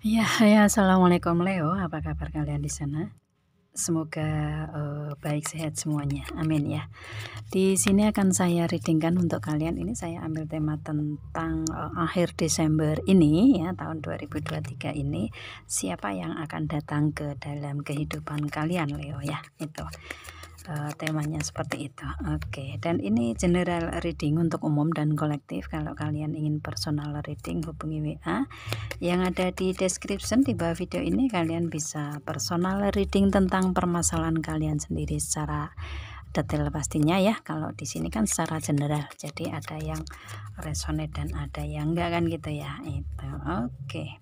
Ya, assalamualaikum Leo, apa kabar kalian di sana? Semoga baik sehat semuanya, amin ya. Di sini akan saya readingkan untuk kalian. Ini saya ambil tema tentang akhir Desember ini ya, tahun 2023 ini, siapa yang akan datang ke dalam kehidupan kalian Leo ya, itu. Temanya seperti itu. Oke, dan ini general reading untuk umum dan kolektif. Kalau kalian ingin personal reading, hubungi WA yang ada di description di bawah video ini. Kalian bisa personal reading tentang permasalahan kalian sendiri secara detail pastinya ya. Kalau di sini kan secara general, jadi ada yang resonate dan ada yang enggak kan gitu ya. Itu oke.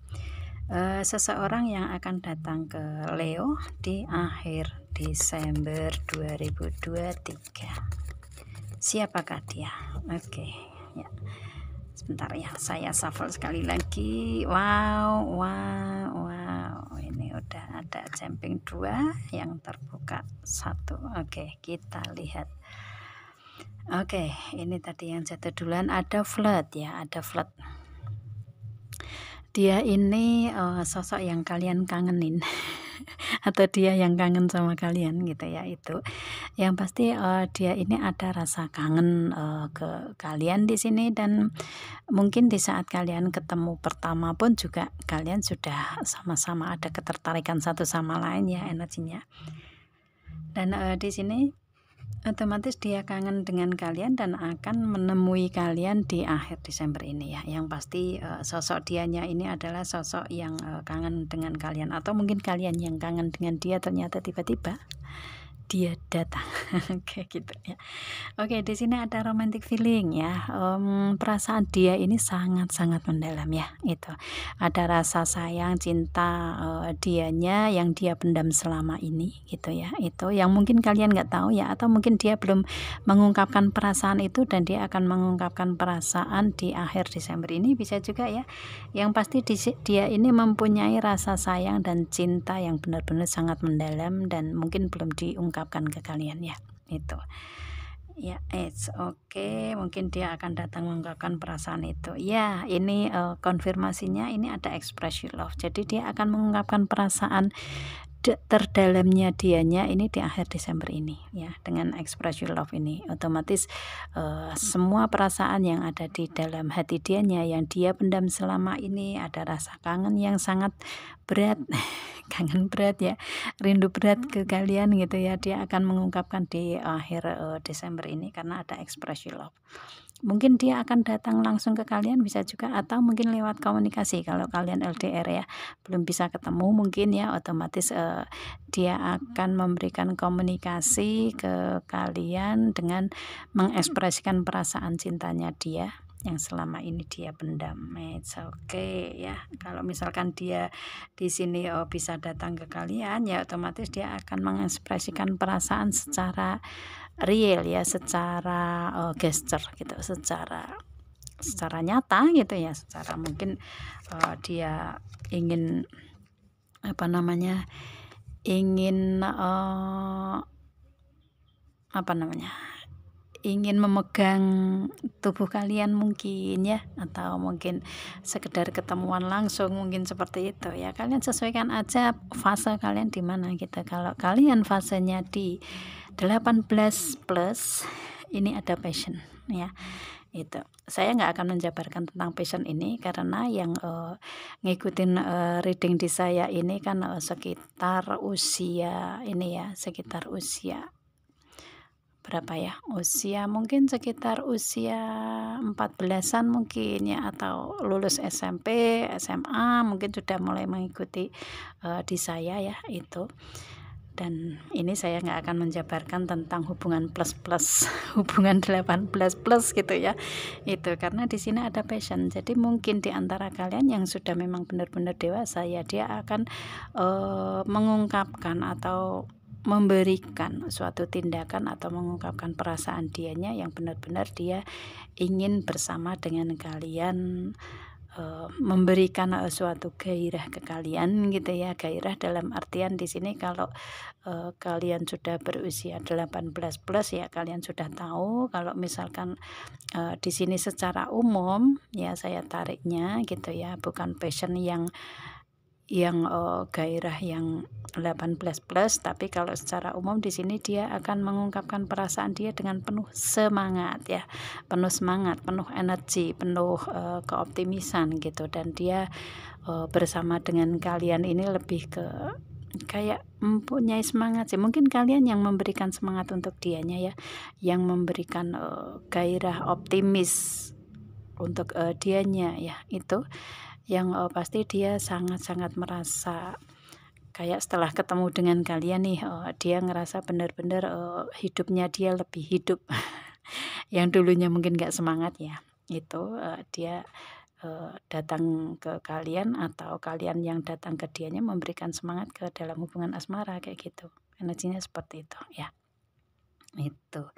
Seseorang yang akan datang ke Leo di akhir Desember 2023. Siapakah dia? Oke ya. Sebentar ya, saya shuffle sekali lagi. Wow, ini udah ada jumping 2, yang terbuka 1. Oke, kita lihat. Oke, ini tadi yang jatuh duluan, ada flood ya, ada flood. Dia ini sosok yang kalian kangenin atau dia yang kangen sama kalian gitu ya. Itu yang pasti dia ini ada rasa kangen ke kalian di sini, dan mungkin di saat kalian ketemu pertama pun juga kalian sudah sama-sama ada ketertarikan satu sama lain ya energinya. Dan di sini otomatis dia kangen dengan kalian dan akan menemui kalian di akhir Desember ini ya. Yang pasti sosok dianya ini adalah sosok yang kangen dengan kalian, atau mungkin kalian yang kangen dengan dia, ternyata tiba-tiba dia datang. Kayak gitu ya. Oke, di sini ada romantic feeling ya. Perasaan dia ini sangat-sangat mendalam ya. Itu ada rasa sayang, cinta dianya yang dia pendam selama ini gitu ya. Itu yang mungkin kalian nggak tahu ya, atau mungkin dia belum mengungkapkan perasaan itu dan dia akan mengungkapkan perasaan di akhir Desember ini, bisa juga ya. Yang pasti dia ini mempunyai rasa sayang dan cinta yang benar-benar sangat mendalam dan mungkin belum diungkapkan ke kalian ya. Itu ya, it's okay, mungkin dia akan datang mengungkapkan perasaan itu ya. Ini konfirmasinya, ini ada express your love, jadi dia akan mengungkapkan perasaan terdalamnya dianya ini di akhir Desember ini ya. Dengan express your love ini otomatis semua perasaan yang ada di dalam hati dianya yang dia pendam selama ini, ada rasa kangen yang sangat berat kangen berat ya, rindu berat ke kalian gitu ya, dia akan mengungkapkan di akhir Desember ini karena ada express your love. Mungkin dia akan datang langsung ke kalian, bisa juga, atau mungkin lewat komunikasi kalau kalian LDR ya, belum bisa ketemu mungkin ya, otomatis dia akan memberikan komunikasi ke kalian dengan mengekspresikan perasaan cintanya dia yang selama ini dia pendam. It's okay ya. Kalau misalkan dia di sini bisa datang ke kalian ya, otomatis dia akan mengekspresikan perasaan secara real ya, secara gesture gitu, secara nyata gitu ya, secara mungkin dia ingin apa namanya, ingin ingin memegang tubuh kalian mungkin ya, atau mungkin sekedar ketemuan langsung, mungkin seperti itu ya. Kalian sesuaikan aja fase kalian di mana gitu. Kalau kalian fasenya di 18 plus, ini ada passion ya. Itu saya nggak akan menjabarkan tentang passion ini karena yang ngikutin reading di saya ini kan sekitar usia ini ya, sekitar usia berapa ya, usia mungkin sekitar usia 14-an mungkin ya, atau lulus SMP, SMA mungkin sudah mulai mengikuti di saya ya itu. Dan ini saya nggak akan menjabarkan tentang hubungan plus hubungan 18 plus gitu ya. Itu karena di sini ada passion. Jadi mungkin di antara kalian yang sudah memang benar-benar dewasa ya, dia akan mengungkapkan atau memberikan suatu tindakan atau mengungkapkan perasaan dianya yang benar-benar dia ingin bersama dengan kalian, memberikan suatu gairah ke kalian gitu ya. Gairah dalam artian di sini kalau kalian sudah berusia 18 plus ya, kalian sudah tahu kalau misalkan di sini secara umum ya, saya tariknya gitu ya, bukan passion yang gairah yang 18+, tapi kalau secara umum di sini dia akan mengungkapkan perasaan dia dengan penuh semangat ya, penuh semangat, penuh energi, penuh keoptimisan gitu, dan dia bersama dengan kalian ini lebih ke kayak mempunyai semangat sih. Mungkin kalian yang memberikan semangat untuk dianya ya, yang memberikan gairah optimis untuk dianya ya, itu yang pasti dia sangat-sangat merasa kayak setelah ketemu dengan kalian nih, dia ngerasa benar-benar hidupnya dia lebih hidup. Yang dulunya mungkin gak semangat ya, itu dia datang ke kalian atau kalian yang datang ke dianya memberikan semangat ke dalam hubungan asmara kayak gitu. Energinya seperti itu ya. Itu.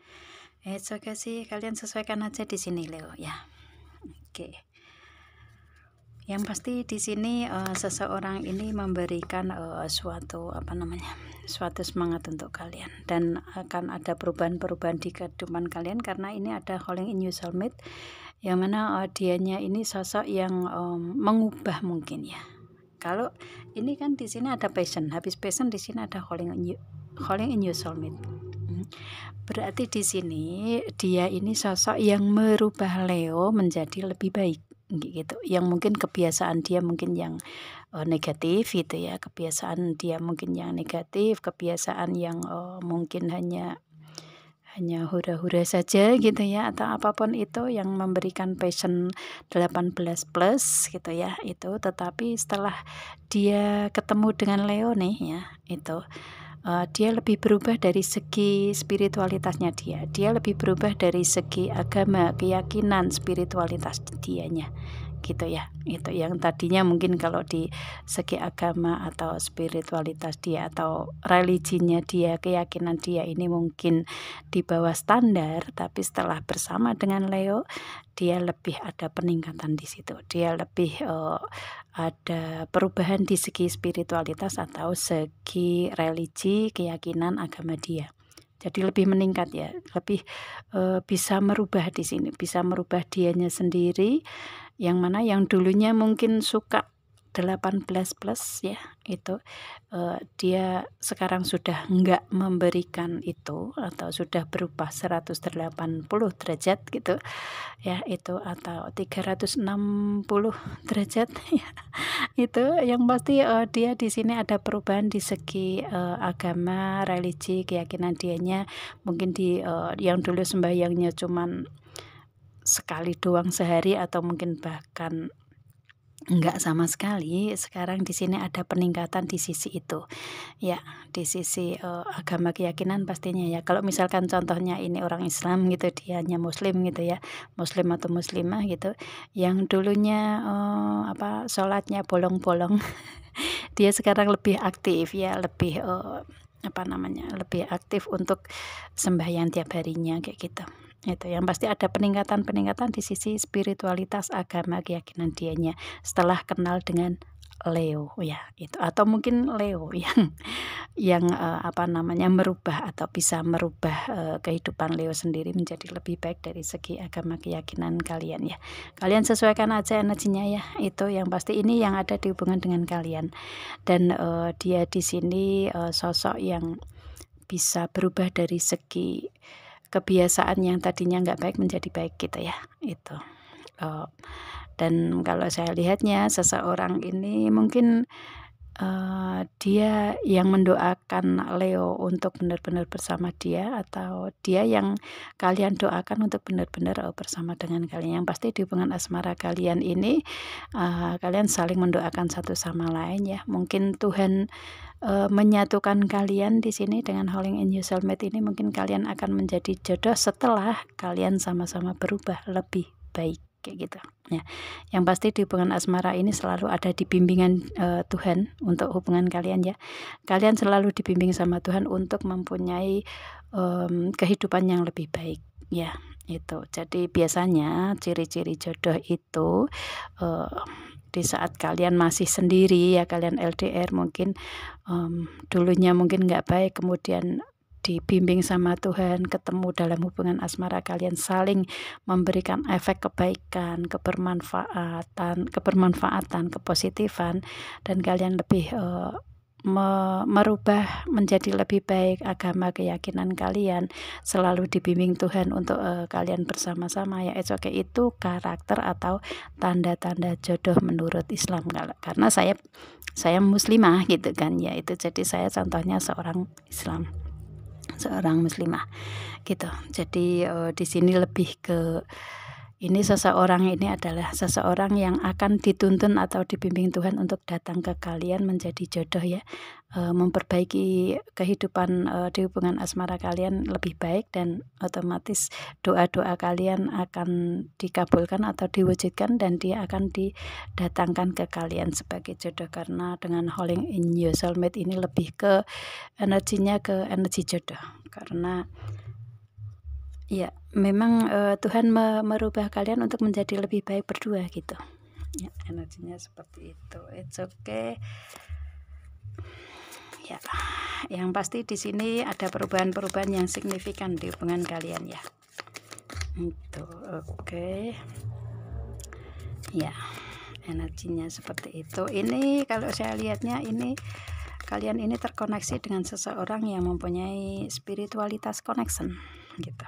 Oke sih, kalian sesuaikan aja di sini Leo ya. Oke. Yang pasti di sini seseorang ini memberikan suatu suatu semangat untuk kalian, dan akan ada perubahan-perubahan di kehidupan kalian karena ini ada calling in your soulmate, yang mana dianya ini sosok yang mengubah mungkin ya. Kalau ini kan di sini ada passion, habis passion di sini ada calling in your soulmate. Berarti di sini dia ini sosok yang merubah Leo menjadi lebih baik gitu, yang mungkin kebiasaan dia mungkin yang negatif gitu ya, kebiasaan dia mungkin yang negatif, kebiasaan yang mungkin hanya hura-hura saja gitu ya, atau apapun itu yang memberikan passion 18+ gitu ya, itu tetapi setelah dia ketemu dengan Leo nih ya, itu dia lebih berubah dari segi spiritualitasnya dia lebih berubah dari segi agama, keyakinan, spiritualitas dianya gitu ya. Itu yang tadinya mungkin kalau di segi agama atau spiritualitas dia atau religinya dia, keyakinan dia ini mungkin di bawah standar, tapi setelah bersama dengan Leo dia lebih ada peningkatan di situ. Dia lebih ada perubahan di segi spiritualitas atau segi religi, keyakinan agama dia. Jadi lebih meningkat ya, lebih bisa merubah di sini, bisa merubah dianya sendiri, yang mana yang dulunya mungkin suka 18+ ya, itu dia sekarang sudah enggak memberikan itu atau sudah berubah 180 derajat gitu ya, itu atau 360 derajat ya. Itu yang pasti dia di sini ada perubahan di segi agama, religi, keyakinan dianya. Mungkin di yang dulu sembahyangnya cuman sekali doang sehari atau mungkin bahkan enggak sama sekali, sekarang di sini ada peningkatan di sisi itu ya, di sisi agama keyakinan pastinya ya. Kalau misalkan contohnya ini orang Islam gitu, dianya muslim gitu ya, muslim atau muslimah gitu, yang dulunya sholatnya bolong-bolong dia sekarang lebih aktif ya, lebih lebih aktif untuk sembahyang tiap harinya kayak gitu. Itu yang pasti ada peningkatan-peningkatan di sisi spiritualitas, agama, keyakinan dianya setelah kenal dengan Leo ya, itu atau mungkin Leo yang merubah atau bisa merubah kehidupan Leo sendiri menjadi lebih baik dari segi agama keyakinan kalian ya. Kalian sesuaikan aja energinya ya, itu yang pasti ini yang ada di hubungan dengan kalian. Dan dia di sini sosok yang bisa berubah dari segi kebiasaan yang tadinya nggak baik menjadi baik gitu ya, itu. Dan kalau saya lihatnya seseorang ini mungkin dia yang mendoakan Leo untuk benar-benar bersama dia, atau dia yang kalian doakan untuk benar-benar bersama dengan kalian. Yang pasti di hubungan asmara kalian ini kalian saling mendoakan satu sama lain ya. Mungkin Tuhan menyatukan kalian di sini dengan calling in your soulmate ini, mungkin kalian akan menjadi jodoh setelah kalian sama-sama berubah lebih baik kayak gitu ya. Yang pasti di hubungan asmara ini selalu ada di bimbingan Tuhan untuk hubungan kalian ya. Kalian selalu dibimbing sama Tuhan untuk mempunyai kehidupan yang lebih baik ya, itu. Jadi biasanya ciri-ciri jodoh itu di saat kalian masih sendiri ya, kalian LDR mungkin dulunya mungkin nggak baik, kemudian dibimbing sama Tuhan, ketemu dalam hubungan asmara kalian saling memberikan efek kebaikan, kebermanfaatan, kepositifan, dan kalian lebih merubah menjadi lebih baik agama keyakinan kalian, selalu dibimbing Tuhan untuk kalian bersama-sama, ya oke, itu karakter atau tanda-tanda jodoh menurut Islam. Karena saya muslimah gitu kan, ya itu jadi saya contohnya seorang Islam, seorang muslimah gitu. Jadi di sini lebih ke ini seseorang ini adalah seseorang yang akan dituntun atau dibimbing Tuhan untuk datang ke kalian menjadi jodoh, ya, memperbaiki kehidupan di hubungan asmara kalian lebih baik, dan otomatis doa-doa kalian akan dikabulkan atau diwujudkan, dan dia akan didatangkan ke kalian sebagai jodoh. Karena dengan Calling in Your Soulmate ini lebih ke energinya ke energi jodoh, karena ya memang Tuhan merubah kalian untuk menjadi lebih baik berdua gitu, ya, energinya seperti itu. It's okay, ya. Yang pasti di sini ada perubahan-perubahan yang signifikan di hubungan kalian, ya. Itu oke. Ya, energinya seperti itu. Ini kalau saya lihatnya ini kalian ini terkoneksi dengan seseorang yang mempunyai spiritualitas connection gitu.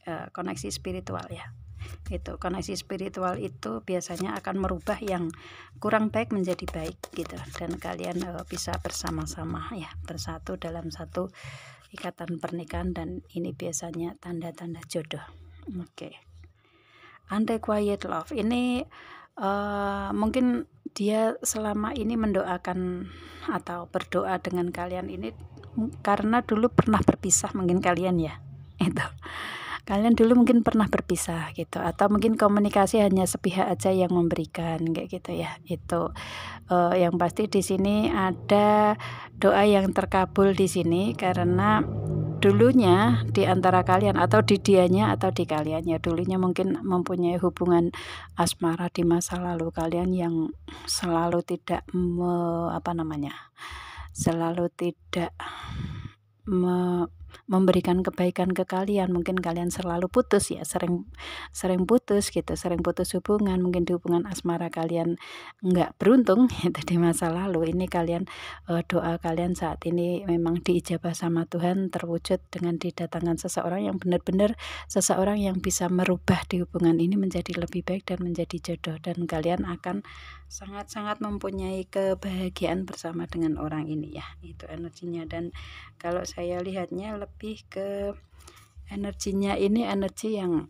Koneksi spiritual, ya. Itu koneksi spiritual itu biasanya akan merubah yang kurang baik menjadi baik gitu, dan kalian bisa bersama-sama, ya, bersatu dalam satu ikatan pernikahan, dan ini biasanya tanda-tanda jodoh. Oke. Unrequited love ini mungkin dia selama ini mendoakan atau berdoa dengan kalian ini karena dulu pernah berpisah, mungkin kalian, ya, itu kalian dulu mungkin pernah berpisah gitu, atau mungkin komunikasi hanya sepihak aja yang memberikan kayak gitu, ya. Itu yang pasti di sini ada doa yang terkabul di sini, karena dulunya di antara kalian atau di dianya atau di kaliannya dulunya mungkin mempunyai hubungan asmara di masa lalu kalian yang selalu tidak selalu tidak memberikan kebaikan ke kalian. Mungkin kalian selalu putus, ya, sering putus gitu, sering putus hubungan. Mungkin di hubungan asmara kalian nggak beruntung itu di masa lalu. Ini kalian doa kalian saat ini memang diijabah sama Tuhan, terwujud dengan didatangkan seseorang yang benar-benar seseorang yang bisa merubah di hubungan ini menjadi lebih baik dan menjadi jodoh, dan kalian akan sangat-sangat mempunyai kebahagiaan bersama dengan orang ini, ya. Itu energinya. Dan kalau saya lihatnya lebih ke energinya ini energi yang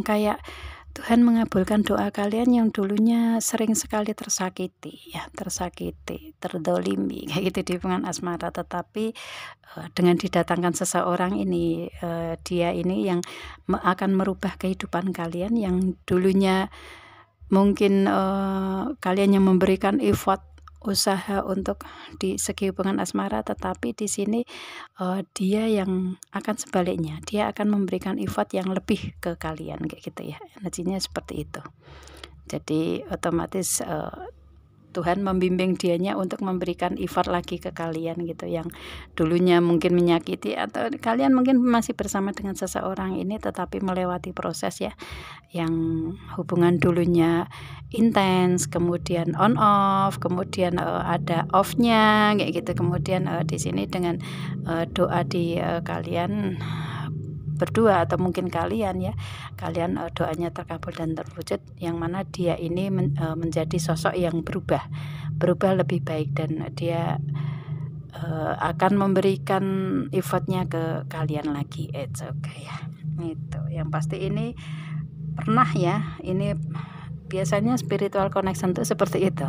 kayak Tuhan mengabulkan doa kalian yang dulunya sering sekali tersakiti, ya, terdolimi kayak gitu di hubungan asmara, tetapi dengan didatangkan seseorang ini, dia ini yang akan merubah kehidupan kalian yang dulunya mungkin kalian yang memberikan effort usaha untuk di segi hubungan asmara, tetapi di sini dia yang akan sebaliknya, dia akan memberikan effort yang lebih ke kalian kayak gitu, ya. Energinya seperti itu. Jadi otomatis Tuhan membimbing dianya untuk memberikan effort lagi ke kalian gitu, yang dulunya mungkin menyakiti, atau kalian mungkin masih bersama dengan seseorang ini tetapi melewati proses, ya, yang hubungan dulunya intens, kemudian on off, kemudian ada off-nya kayak gitu, kemudian di sini dengan doa di kalian berdua atau mungkin kalian, ya, kalian doanya terkabul dan terwujud, yang mana dia ini menjadi sosok yang berubah lebih baik, dan dia akan memberikan effortnya ke kalian lagi. It's okay, ya. Itu yang pasti ini pernah, ya, ini biasanya spiritual connection itu seperti itu,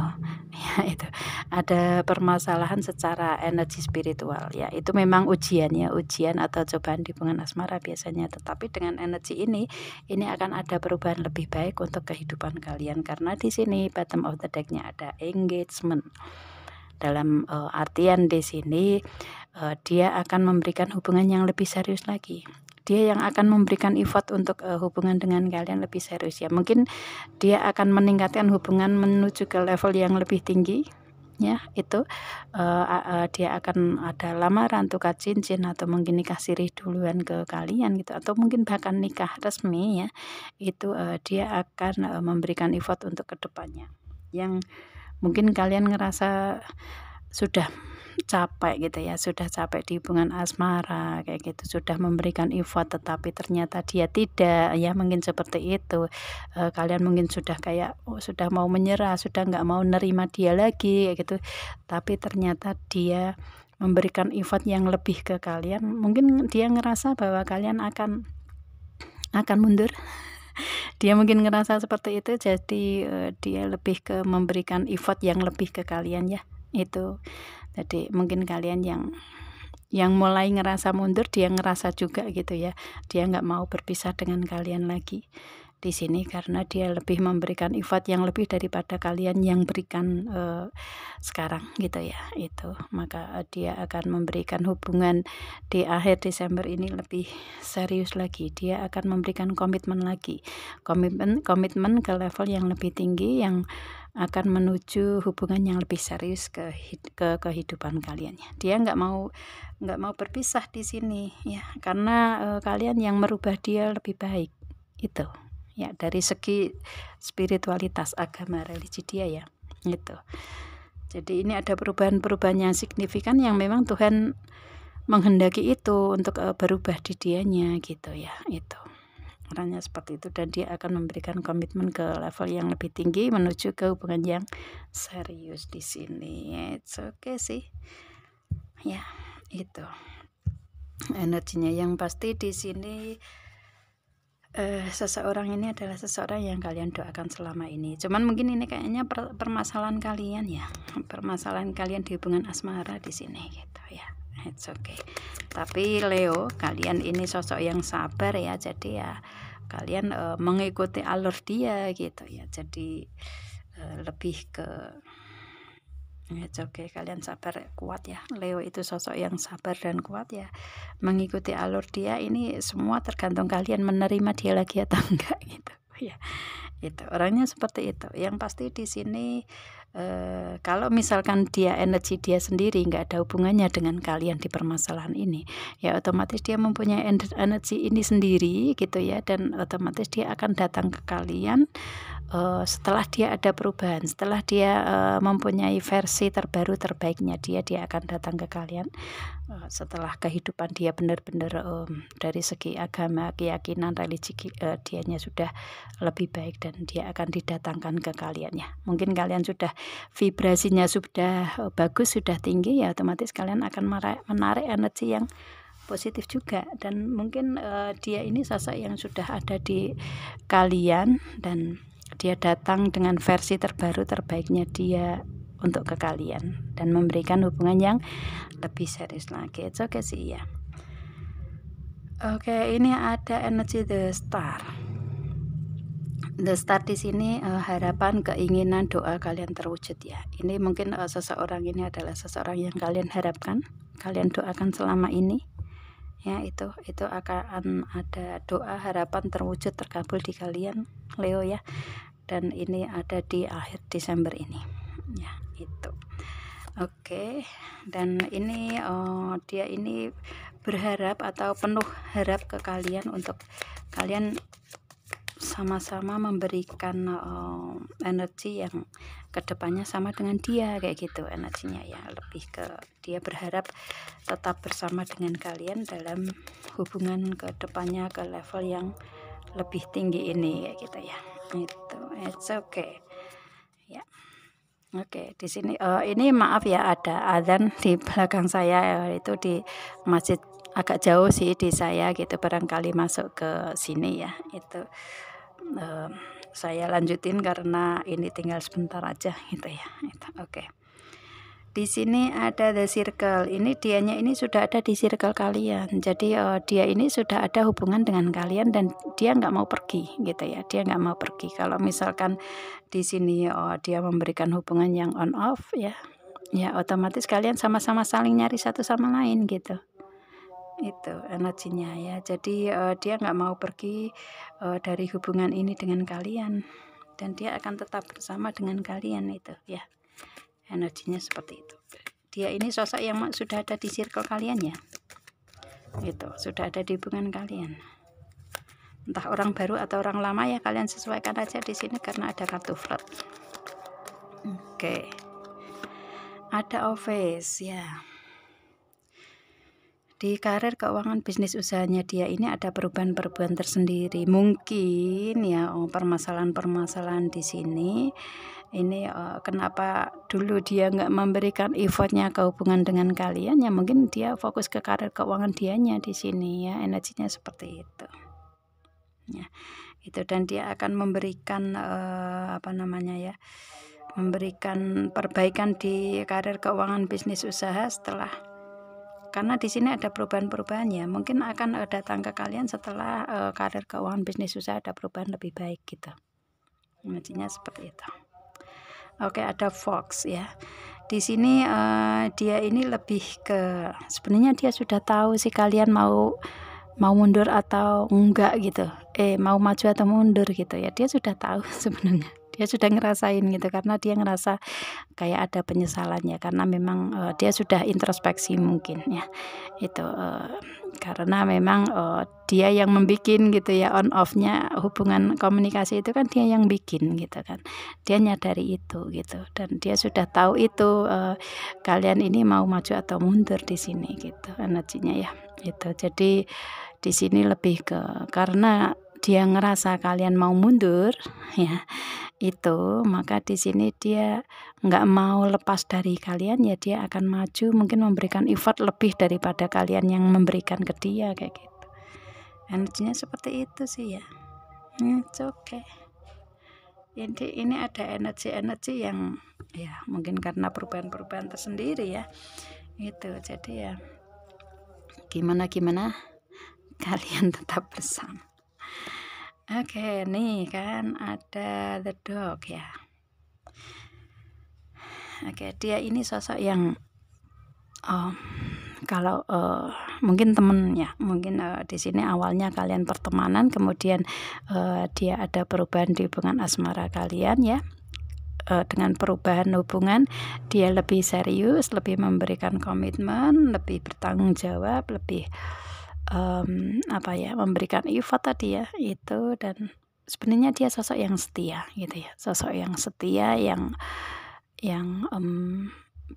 ya. Itu ada permasalahan secara energi spiritual, ya, itu memang ujian atau cobaan di hubungan asmara biasanya, tetapi dengan energi ini akan ada perubahan lebih baik untuk kehidupan kalian, karena di sini bottom of the deck-nya ada engagement. Dalam artian di sini dia akan memberikan hubungan yang lebih serius lagi. Dia yang akan memberikan effort untuk hubungan dengan kalian lebih serius, ya. Mungkin dia akan meningkatkan hubungan menuju ke level yang lebih tinggi, ya itu dia akan ada lamaran, tukar cincin, atau mungkin nikah sirih duluan ke kalian gitu, atau mungkin bahkan nikah resmi ya, itu dia akan memberikan effort untuk kedepannya yang mungkin kalian ngerasa sudah capek gitu ya, sudah capek di hubungan asmara kayak gitu, sudah memberikan effort tetapi ternyata dia tidak ya, mungkin seperti itu. Kalian mungkin sudah kayak sudah mau menyerah, sudah nggak mau nerima dia lagi kayak gitu, tapi ternyata dia memberikan effort yang lebih ke kalian. Mungkin dia ngerasa bahwa kalian akan mundur. Dia mungkin ngerasa seperti itu, jadi dia lebih ke memberikan effort yang lebih ke kalian ya, itu. Jadi mungkin kalian yang mulai ngerasa mundur, dia ngerasa juga gitu ya, dia nggak mau berpisah dengan kalian lagi di sini karena dia lebih memberikan effort yang lebih daripada kalian yang berikan sekarang gitu ya, itu. Maka dia akan memberikan hubungan di akhir Desember ini lebih serius lagi, dia akan memberikan komitmen lagi, komitmen ke level yang lebih tinggi, yang akan menuju hubungan yang lebih serius ke kehidupan kalian ya. Dia nggak mau berpisah di sini ya, karena kalian yang merubah dia lebih baik itu ya, dari segi spiritualitas, agama, religi dia ya, gitu. Jadi ini ada perubahan-perubahan yang signifikan yang memang Tuhan menghendaki itu untuk berubah di dianya gitu ya, itu. Orangnya seperti itu, dan dia akan memberikan komitmen ke level yang lebih tinggi menuju ke hubungan yang serius di sini. It's okay sih. Ya, itu. Energinya yang pasti di sini seseorang ini adalah seseorang yang kalian doakan selama ini. Cuman mungkin ini kayaknya permasalahan kalian ya. Permasalahan kalian di hubungan asmara di sini gitu ya. It's okay. Tapi Leo, kalian ini sosok yang sabar ya. Jadi ya kalian mengikuti alur dia gitu ya. Jadi lebih ke it's okay, kalian sabar, kuat ya. Leo itu sosok yang sabar dan kuat ya. Mengikuti alur dia, ini semua tergantung kalian menerima dia lagi atau enggak gitu ya. Itu orangnya seperti itu. Yang pasti di sini kalau misalkan energi dia sendiri nggak ada hubungannya dengan kalian di permasalahan ini, ya otomatis dia mempunyai energi ini sendiri gitu ya, dan otomatis dia akan datang ke kalian setelah dia ada perubahan, setelah dia mempunyai versi terbaru terbaiknya dia akan datang ke kalian setelah kehidupan dia benar-benar dari segi agama, keyakinan, religi dianya sudah lebih baik, dan dia akan didatangkan ke kalian ya. Mungkin kalian sudah vibrasinya sudah bagus, sudah tinggi ya, otomatis kalian akan menarik energi yang positif juga, dan mungkin dia ini sosok yang sudah ada di kalian dan dia datang dengan versi terbaru terbaiknya dia untuk ke kalian dan memberikan hubungan yang lebih serius lagi. It's okay sih ya. Oke, ini ada energi the star. The star di sini harapan, keinginan, doa kalian terwujud ya. Ini mungkin seseorang ini adalah seseorang yang kalian harapkan, kalian doakan selama ini. Ya, itu akan ada doa harapan terwujud terkabul di kalian Leo ya, dan ini ada di akhir Desember ini ya, itu. Oke, dan ini dia ini berharap atau penuh harap ke kalian untuk kalian sama-sama memberikan energi yang kedepannya sama dengan dia kayak gitu energinya ya. Lebih ke dia berharap tetap bersama dengan kalian dalam hubungan kedepannya ke level yang lebih tinggi ini kayak gitu ya. Itu it's okay ya. Oke, di sini ini maaf ya, ada azan di belakang saya itu di masjid agak jauh sih di saya gitu, barangkali masuk ke sini ya. Itu saya lanjutin karena ini tinggal sebentar aja gitu ya. Itu oke. Di sini ada the circle. Ini dianya ini sudah ada di circle kalian. Jadi dia ini sudah ada hubungan dengan kalian dan dia nggak mau pergi gitu ya. Dia nggak mau pergi. Kalau misalkan di sini dia memberikan hubungan yang on off ya, ya otomatis kalian sama-sama saling nyari satu sama lain gitu. Itu energinya ya. Jadi dia nggak mau pergi dari hubungan ini dengan kalian, dan dia akan tetap bersama dengan kalian itu ya. energinya seperti itu. Dia ini sosok yang sudah ada di circle kalian ya, gitu, sudah ada di hubungan kalian, entah orang baru atau orang lama ya, kalian sesuaikan aja di sini karena ada kartu flirt. Oke, ada office ya. Di karir, keuangan, bisnis usahanya dia ini ada perubahan-perubahan tersendiri. Mungkin ya permasalahan-permasalahan di sini ini kenapa dulu dia nggak memberikan effortnya ke hubungan dengan kalian ya, mungkin dia fokus ke karir keuangan dianya di sini ya, energinya seperti itu. Ya, itu, dan dia akan memberikan memberikan perbaikan di karir keuangan bisnis usaha setelah, karena di sini ada perubahan-perubahan ya, mungkin akan datang ke kalian setelah karir keuangan bisnis usaha ada perubahan lebih baik gitu, energinya seperti itu. Oke, ada Fox ya. Di sini dia ini lebih ke, sebenarnya dia sudah tahu sih kalian mau mundur atau enggak gitu, mau maju atau mundur gitu ya, dia sudah tahu sebenarnya, dia sudah ngerasain gitu, karena dia ngerasa kayak ada penyesalannya, karena memang dia sudah introspeksi mungkin ya, itu karena memang dia yang membikin gitu ya, on off-nya hubungan komunikasi itu kan dia yang bikin gitu kan, dia nyadari itu gitu, dan dia sudah tahu itu kalian ini mau maju atau mundur di sini gitu energinya ya, itu. Jadi di sini lebih ke, karena dia ngerasa kalian mau mundur ya, itu maka di sini dia nggak mau lepas dari kalian ya, dia akan maju, mungkin memberikan effort lebih daripada kalian yang memberikan ke dia kayak gitu, energinya seperti itu sih ya. It's okay. Jadi ini ada energi-energi yang ya mungkin karena perubahan-perubahan tersendiri ya, itu. Jadi ya gimana kalian tetap bersama. Oke, nih kan ada the dog ya. Oke, dia ini sosok yang kalau mungkin temen ya, mungkin di sini awalnya kalian pertemanan, kemudian dia ada perubahan di hubungan asmara kalian ya. Dengan perubahan hubungan, dia lebih serius, lebih memberikan komitmen, lebih bertanggung jawab, lebih memberikan effort tadi ya itu, dan sebenarnya dia sosok yang setia gitu ya, sosok yang setia, yang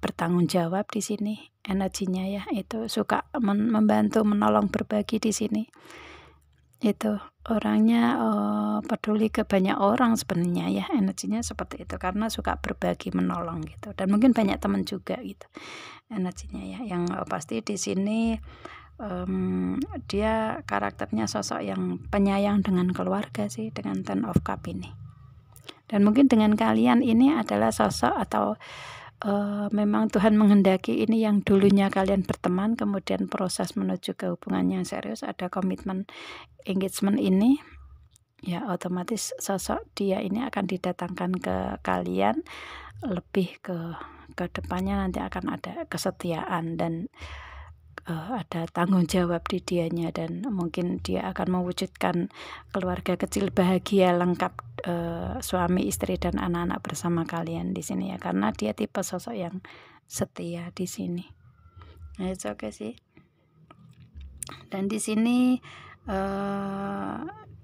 bertanggung jawab di sini energinya ya, itu suka membantu, menolong, berbagi di sini. Itu orangnya peduli ke banyak orang sebenarnya ya, energinya seperti itu, karena suka berbagi, menolong gitu, dan mungkin banyak teman juga gitu energinya ya. Yang pasti di sini dia karakternya sosok yang penyayang dengan keluarga sih, dengan Ten of Cup ini. Dan mungkin dengan kalian ini adalah sosok atau memang Tuhan menghendaki ini, yang dulunya kalian berteman, kemudian proses menuju ke hubungan yang serius, ada komitmen engagement ini ya, otomatis sosok dia ini akan didatangkan ke kalian, lebih ke depannya nanti akan ada kesetiaan dan ada tanggung jawab di dianya, dan mungkin dia akan mewujudkan keluarga kecil bahagia lengkap, suami, istri, dan anak-anak bersama kalian di sini ya, karena dia tipe sosok yang setia di sini. Nah, it's okay sih. Dan di sini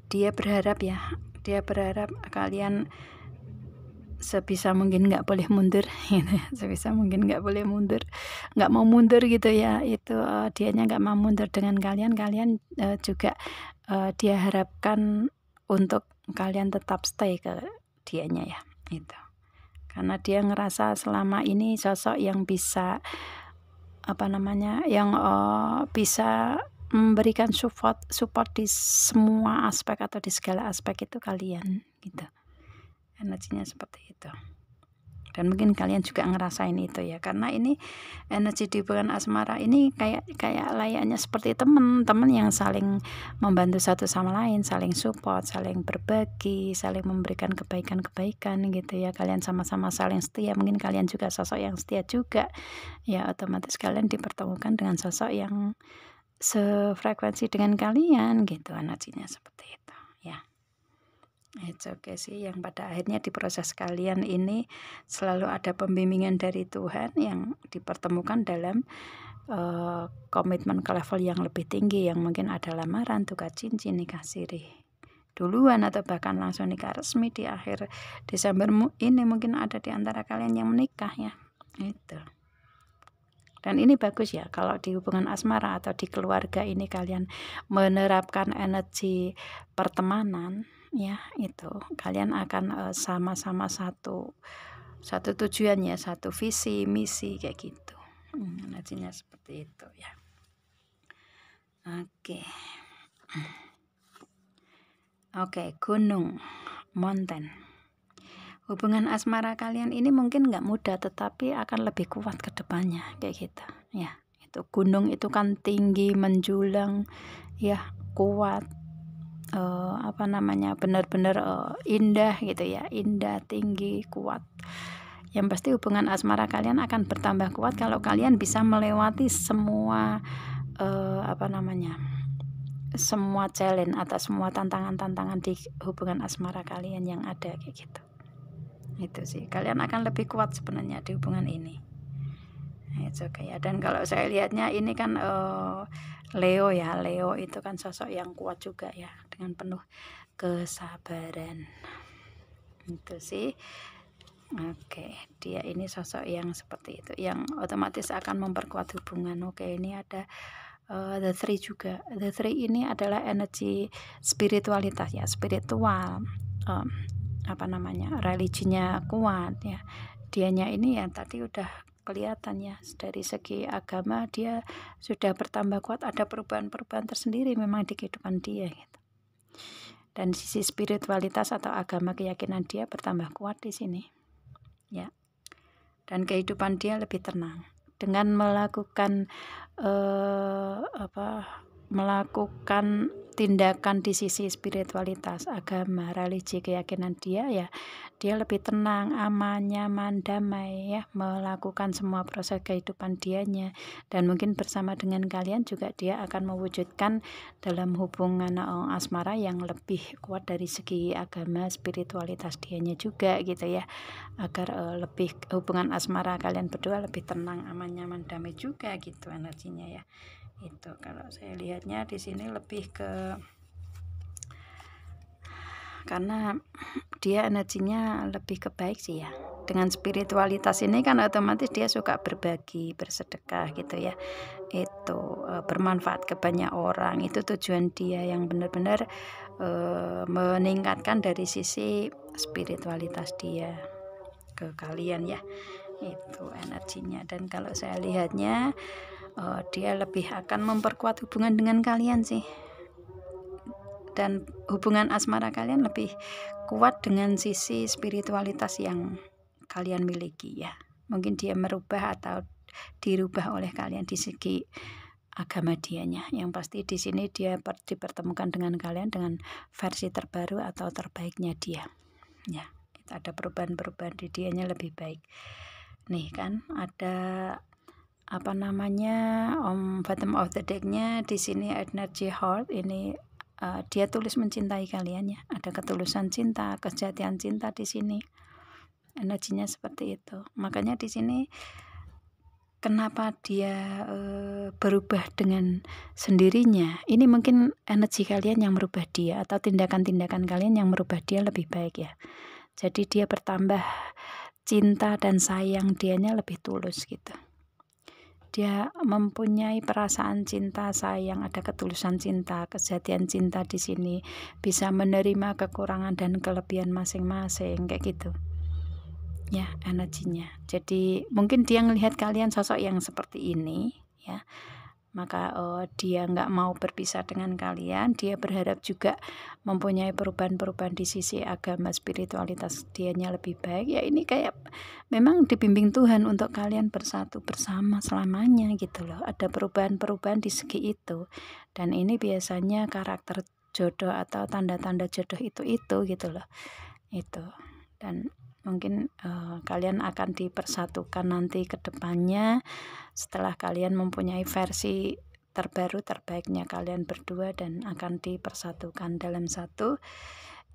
dia berharap kalian sebisa mungkin nggak boleh mundur gitu, sebisa mungkin nggak boleh mundur, nggak mau mundur gitu ya, itu dianya nggak mau mundur dengan kalian juga dia harapkan untuk kalian tetap stay ke dianya ya, itu. Karena dia ngerasa selama ini sosok yang bisa bisa memberikan support di semua aspek atau di segala aspek itu kalian gitu, energinya seperti itu. Dan mungkin kalian juga ngerasain itu ya, karena ini energi di hubungan asmara ini kayak layaknya seperti teman yang saling membantu satu sama lain, saling support, saling berbagi, saling memberikan kebaikan gitu ya. Kalian sama-sama saling setia, mungkin kalian juga sosok yang setia juga ya, otomatis kalian dipertemukan dengan sosok yang sefrekuensi dengan kalian gitu, energinya seperti itu ya. It's okay sih, yang pada akhirnya di proses kalian ini selalu ada pembimbingan dari Tuhan yang dipertemukan dalam komitmen ke level yang lebih tinggi, yang mungkin ada lamaran, tukar cincin, nikah siri duluan, atau bahkan langsung nikah resmi di akhir Desember ini. Mungkin ada di antara kalian yang menikah ya, itu. Dan ini bagus ya, kalau di hubungan asmara atau di keluarga ini kalian menerapkan energi pertemanan ya, itu kalian akan sama-sama satu tujuan ya, satu visi misi kayak gitu. Energinya seperti itu ya. Oke, gunung, mountain. Hubungan asmara kalian ini mungkin nggak mudah, tetapi akan lebih kuat ke depannya kayak gitu ya. Itu gunung itu kan tinggi, menjulang ya, kuat, benar-benar indah gitu ya, indah, tinggi, kuat. Yang pasti hubungan asmara kalian akan bertambah kuat kalau kalian bisa melewati semua semua challenge atau semua tantangan-tantangan di hubungan asmara kalian yang ada kayak gitu. Itu sih, kalian akan lebih kuat sebenarnya di hubungan ini. It's okay ya. Dan kalau saya lihatnya ini kan Leo ya, Leo itu kan sosok yang kuat juga ya, dengan penuh kesabaran. Itu sih. Oke, dia ini sosok yang seperti itu, yang otomatis akan memperkuat hubungan. Oke, ini ada The Three juga. The Three ini adalah energi spiritualitas ya, spiritual, religinya kuat ya. Dianya ini yang tadi udah kelihatan ya, dari segi agama dia sudah bertambah kuat, ada perubahan-perubahan tersendiri memang di kehidupan dia gitu. Dan sisi spiritualitas atau agama keyakinan dia bertambah kuat di sini ya. Dan kehidupan dia lebih tenang dengan melakukan melakukan tindakan di sisi spiritualitas, agama, religi, keyakinan dia ya, dia lebih tenang, aman, nyaman, damai ya, melakukan semua proses kehidupan dianya. Dan mungkin bersama dengan kalian juga dia akan mewujudkan dalam hubungan asmara yang lebih kuat dari segi agama, spiritualitas dianya juga gitu ya, agar lebih hubungan asmara kalian berdua lebih tenang, aman, nyaman, damai juga gitu energinya ya. Itu kalau saya lihatnya di sini lebih ke, karena dia energinya lebih ke baik sih ya. Dengan spiritualitas ini kan otomatis dia suka berbagi, bersedekah gitu ya. Itu bermanfaat ke banyak orang. Itu tujuan dia yang benar-benar meningkatkan dari sisi spiritualitas dia ke kalian ya. Itu energinya. Dan kalau saya lihatnya dia lebih akan memperkuat hubungan dengan kalian sih, dan hubungan asmara kalian lebih kuat dengan sisi spiritualitas yang kalian miliki ya. Mungkin dia merubah atau dirubah oleh kalian di segi agama dianya. Yang pasti di sini dia dipertemukan dengan kalian dengan versi terbaru atau terbaiknya dia ya. Kita ada perubahan-perubahan di dianya lebih baik nih kan. Ada bottom of the deck-nya di sini energy heart ini, dia tulus mencintai kalian ya, ada ketulusan cinta, kesejatian cinta di sini, energinya seperti itu. Makanya di sini kenapa dia berubah dengan sendirinya, ini mungkin energi kalian yang merubah dia atau tindakan-tindakan kalian yang merubah dia lebih baik ya. Jadi dia bertambah cinta dan sayang dianya lebih tulus gitu. Dia mempunyai perasaan cinta, sayang, ada ketulusan cinta, kesejatian cinta di sini, bisa menerima kekurangan dan kelebihan masing-masing kayak gitu ya energinya. Jadi mungkin dia melihat kalian sosok yang seperti ini ya, maka dia nggak mau berpisah dengan kalian. Dia berharap juga mempunyai perubahan-perubahan di sisi agama, spiritualitas dianya lebih baik ya. Ini kayak memang dibimbing Tuhan untuk kalian bersatu bersama selamanya gitu loh. Ada perubahan-perubahan di segi itu, dan ini biasanya karakter jodoh atau tanda-tanda jodoh itu gitu loh. Itu, dan mungkin kalian akan dipersatukan nanti ke depannya setelah kalian mempunyai versi terbaru terbaiknya kalian berdua, dan akan dipersatukan dalam satu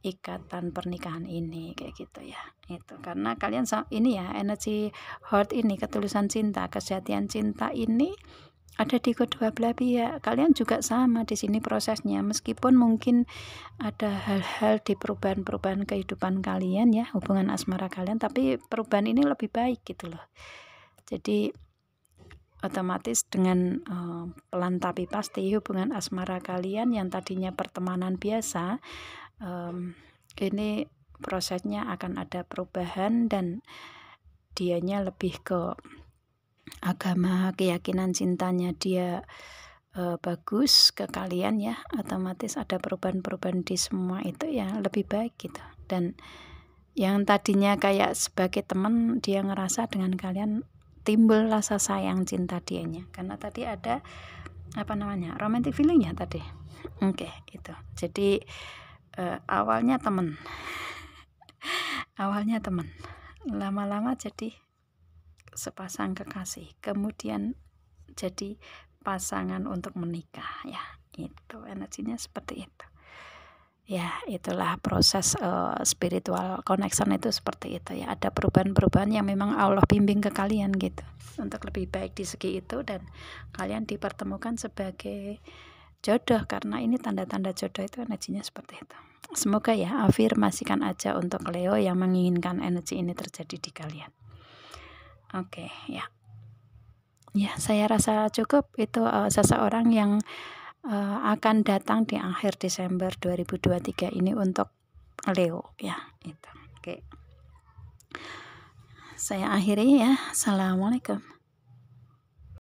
ikatan pernikahan ini, kayak gitu ya. Itu karena kalian ini ya, energi heart ini, ketulusan cinta, kesejatian cinta ini ada di kedua belah pihak. Kalian juga sama di sini prosesnya, meskipun mungkin ada hal-hal di perubahan-perubahan kehidupan kalian ya, hubungan asmara kalian, tapi perubahan ini lebih baik gitu loh. Jadi otomatis dengan pelan tapi pasti hubungan asmara kalian yang tadinya pertemanan biasa, ini prosesnya akan ada perubahan dan dianya lebih ke agama, keyakinan cintanya dia bagus ke kalian ya, otomatis ada perubahan-perubahan di semua itu ya lebih baik gitu. Dan yang tadinya kayak sebagai teman, dia ngerasa dengan kalian timbul rasa sayang cinta dianya, karena tadi ada romantic feeling ya tadi. Oke, itu jadi awalnya teman lama-lama jadi sepasang kekasih, kemudian jadi pasangan untuk menikah ya. Itu energinya seperti itu ya. Itulah proses spiritual connection itu seperti itu ya. Ada perubahan-perubahan yang memang Allah bimbing ke kalian gitu untuk lebih baik di segi itu, dan kalian dipertemukan sebagai jodoh, karena ini tanda-tanda jodoh itu energinya seperti itu. Semoga ya, afirmasikan aja untuk Leo yang menginginkan energi ini terjadi di kalian. Oke ya. Ya, saya rasa cukup itu seseorang yang akan datang di akhir Desember 2023 ini untuk Leo ya, itu. Oke. Saya akhiri ya. Assalamualaikum.